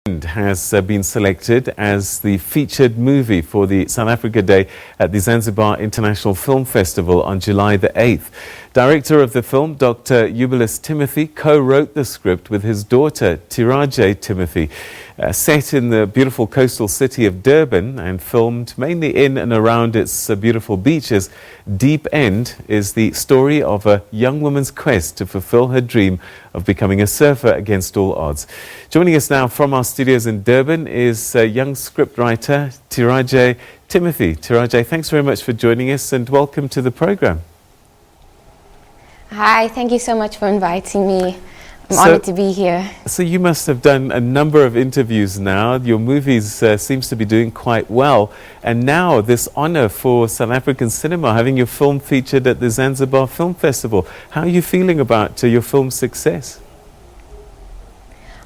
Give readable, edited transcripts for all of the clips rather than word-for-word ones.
has been selected as the featured movie for the South Africa Day at the Zanzibar International Film Festival on July the 8th. Director of the film, Dr. Eubulus Timothy, co-wrote the script with his daughter, Teerajeh Timothy. Set in the beautiful coastal city of Durban and filmed mainly in and around its beautiful beaches, Deep End is the story of a young woman's quest to fulfill her dream of becoming a surfer against all odds. Joining us now from our studios in Durban is young scriptwriter Teerajeh Timothy. Teerajeh, thanks very much for joining us and welcome to the program. Hi, thank you so much for inviting me. I'm honored to be here. So you must have done a number of interviews now. Your movies seems to be doing quite well. And now this honor for South African cinema, having your film featured at the Zanzibar Film Festival. How are you feeling about your film's success?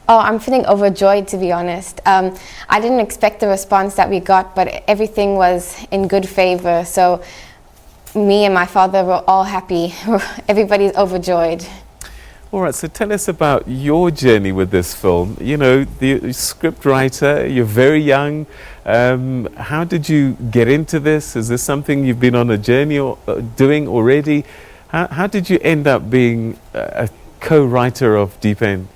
Oh, I'm feeling overjoyed, to be honest. I didn't expect the response that we got, but everything was in good favor. So me and my father were all happy. Everybody's overjoyed. All right, so tell us about your journey with this film. You know, the script writer, you're very young. How did you get into this? Is this something you've been on a journey doing already? How did you end up being a co-writer of Deep End?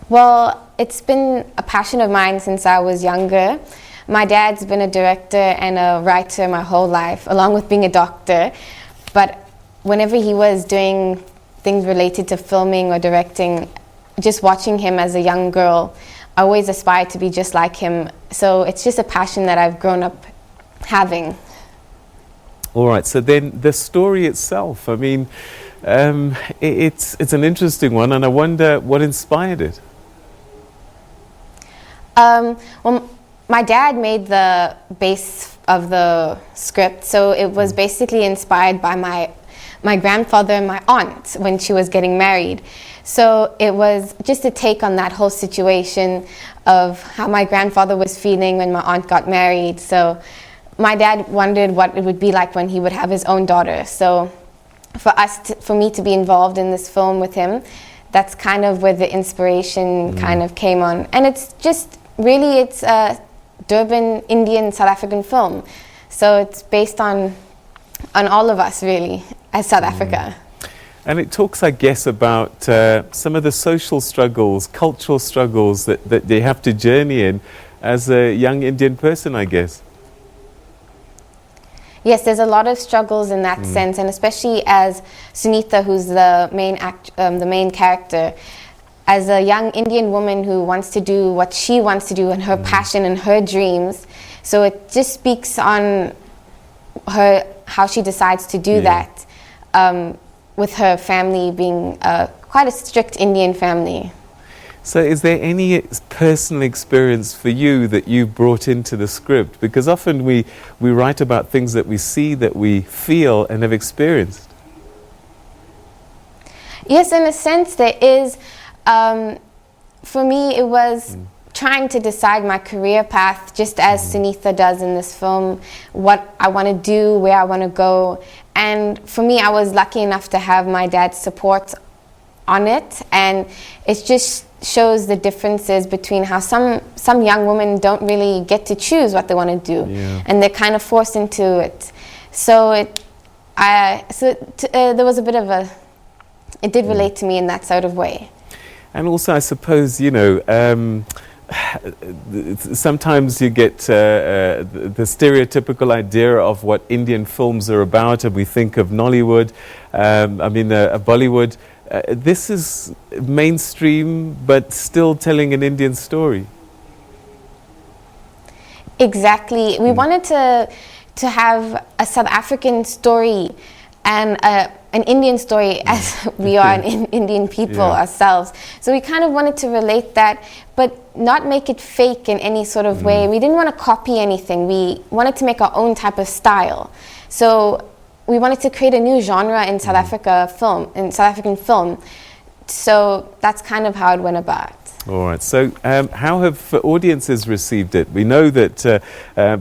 Well, it's been a passion of mine since I was younger. My dad's been a director and a writer my whole life, along with being a doctor. But whenever he was doing things related to filming or directing, just watching him as a young girl, I always aspired to be just like him. So it's just a passion that I've grown up having. All right, so then the story itself, I mean, it's an interesting one, and I wonder what inspired it. Well, my dad made the base of the script, so it was basically inspired by my grandfather and my aunt when she was getting married. So it was just a take on that whole situation of how my grandfather was feeling when my aunt got married. So my dad wondered what it would be like when he would have his own daughter. So for me to be involved in this film with him, that's kind of where the inspiration kind of came on. And it's just really, it's a Durban Indian South African film. So it's based on all of us, really, as South Africa. And it talks, I guess, about some of the social struggles, cultural struggles that they have to journey in as a young Indian person, I guess. Yes, there's a lot of struggles in that sense, and especially as Sunitha, who's the main character, as a young Indian woman who wants to do what she wants to do and her passion and her dreams. So it just speaks on her, how she decides to do that, with her family being quite a strict Indian family. So is there any personal experience for you that you brought into the script? Because often we write about things that we see, that we feel and have experienced. Yes, in a sense there is. For me, it was trying to decide my career path, just as Sunitha does in this film, what I want to do, where I want to go. And for me, I was lucky enough to have my dad's support on it, and it just shows the differences between how some young women don't really get to choose what they want to do, and they're kind of forced into it. So there was a bit of it did relate to me in that sort of way. And also, I suppose, you know, sometimes you get the stereotypical idea of what Indian films are about, and we think of Nollywood, Bollywood. This is mainstream, but still telling an Indian story. Exactly. We wanted to have a South African story and an Indian story, as we are an Indian people ourselves. So we kind of wanted to relate that, but not make it fake in any sort of way. We didn't want to copy anything. We wanted to make our own type of style. So we wanted to create a new genre in South African film. So that's kind of how it went about. All right. So, how have audiences received it? We know that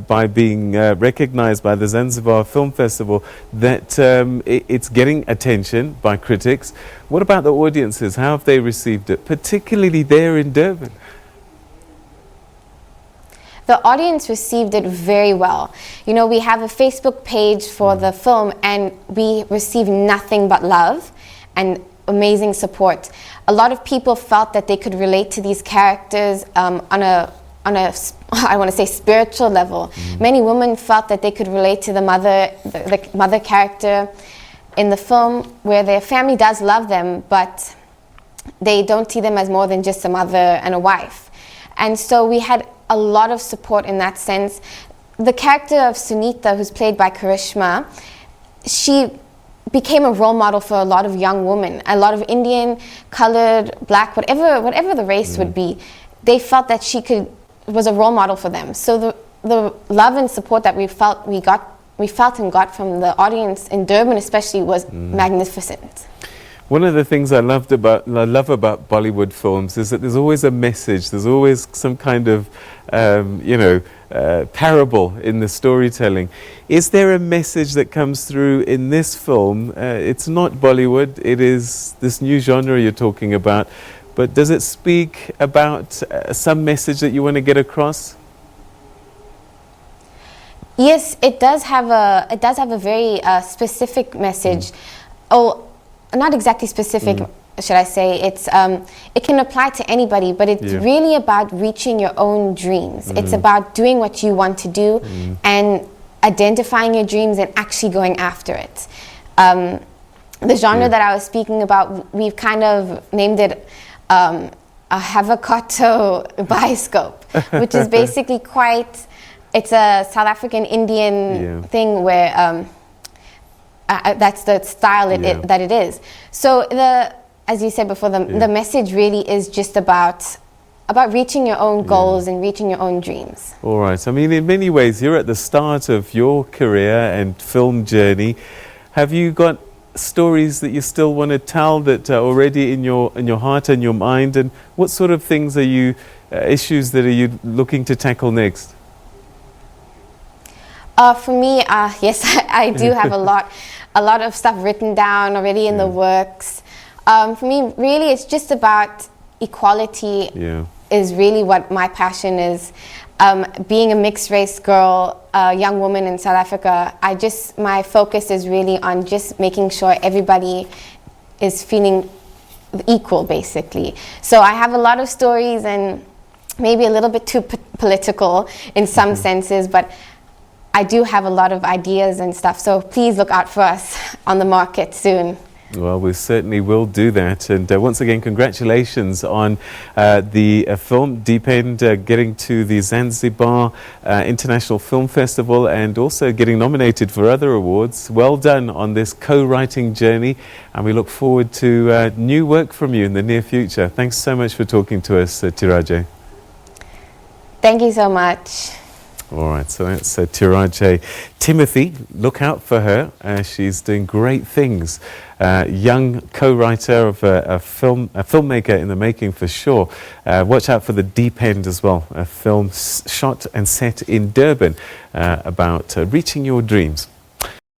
by being recognised by the Zanzibar Film Festival, that it's getting attention by critics. What about the audiences? How have they received it, particularly there in Durban? The audience received it very well. You know, we have a Facebook page for the film, and we received nothing but love and amazing support. A lot of people felt that they could relate to these characters on a I want to say spiritual level. Many women felt that they could relate to the mother character in the film, where their family does love them, but they don't see them as more than just a mother and a wife. And so we had a lot of support in that sense. The character of Sunita, who's played by Karishma, she became a role model for a lot of young women, a lot of Indian, colored, black, whatever the race would be. They felt that she was a role model for them. So the love and support that we felt and got from the audience in Durban especially was magnificent. One of the things I love about Bollywood films is that there's always a message. There's always some kind of, parable in the storytelling. Is there a message that comes through in this film? It's not Bollywood. It is this new genre you're talking about. But does it speak about some message that you want to get across? Yes, it does have a very specific message. Oh, not exactly specific, should I say. It can apply to anybody, but it's really about reaching your own dreams. It's about doing what you want to do and identifying your dreams and actually going after it. The genre that I was speaking about, we've kind of named it a Havakato Bioscope, which is basically it's a South African Indian thing where that's the style that it is. So as you said before, the message really is just about reaching your own goals and reaching your own dreams. All right. I mean, in many ways, you're at the start of your career and film journey. Have you got stories that you still want to tell that are already in your heart and your mind? And what sort of things are you, issues that are you looking to tackle next? For me, yes, I do have a lot of stuff written down already in the works. For me, really, it's just about equality. Is really what my passion is. Being a mixed race girl, young woman in South Africa, my focus is really on just making sure everybody is feeling equal, basically. So I have a lot of stories, and maybe a little bit too political in some senses, but I do have a lot of ideas and stuff, so please look out for us on the market soon. Well, we certainly will do that. And once again, congratulations on the film Deep End getting to the Zanzibar International Film Festival and also getting nominated for other awards. Well done on this co-writing journey, and we look forward to new work from you in the near future. Thanks so much for talking to us, Teerajeh. Thank you so much. All right, so that's Teerajeh Timothy. Look out for her. She's doing great things. Young co-writer of a filmmaker in the making for sure. Watch out for The Deep End as well, a film shot and set in Durban about reaching your dreams.